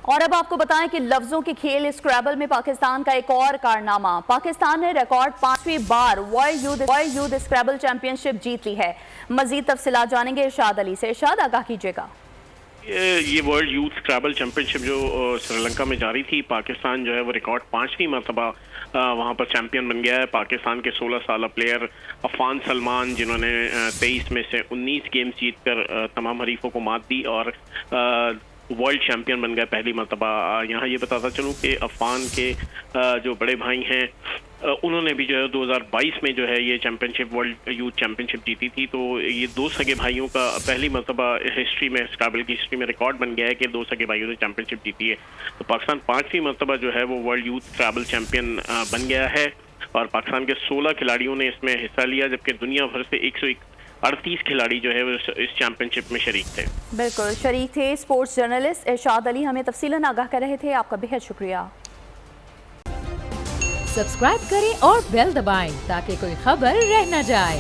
और अब आपको बताएं कि लफ्जों के खेल स्क्रैबल में पाकिस्तान का एक और कारनामा। पाकिस्तान ने रिकॉर्ड 5वीं बार वर्ल्ड यूथ स्क्रैबल चैंपियनशिप जीत ली है। मजीद तफसीलात जानेंगे इरशाद अली से। इरशाद, आगाह कीजिएगा। ये वर्ल्ड यूथ स्क्रैबल चैंपियनशिप जो श्रीलंका में जारी थी, पाकिस्तान जो है वो रिकॉर्ड 5वीं मरतबा वहाँ पर चैंपियन बन गया है। पाकिस्तान के 16 साल प्लेयर अफान सलमान, जिन्होंने 23 में से 19 गेम्स जीतकर तमाम हरीफों को मात दी और वर्ल्ड चैंपियन बन गए पहली मरतबा। यहाँ ये बताता चलूँ कि अफान के जो बड़े भाई हैं उन्होंने भी जो है 2022 में जो है ये चैंपियनशिप वर्ल्ड यूथ चैंपियनशिप जीती थी। तो ये दो सगे भाइयों का पहली मरतबा हिस्ट्री में, स्क्रैबल की हिस्ट्री में रिकॉर्ड बन गया है कि दो सगे भाइयों ने चैंपियनशिप जीती है। तो पाकिस्तान 5वीं मरतबा जो है वो वर्ल्ड यूथ स्क्रैबल चैंपियन बन गया है और पाकिस्तान के 16 खिलाड़ियों ने इसमें हिस्सा लिया, जबकि दुनिया भर से 138 खिलाड़ी जो है वो इस चैंपियनशिप में शरीक थे। बिल्कुल शरीक थे। स्पोर्ट्स जर्नलिस्ट इरशाद अली हमें तफसीलन आगाह कर रहे थे। आपका बेहद शुक्रिया। सब्सक्राइब करें और बेल दबाएं ताकि कोई खबर रह न जाए।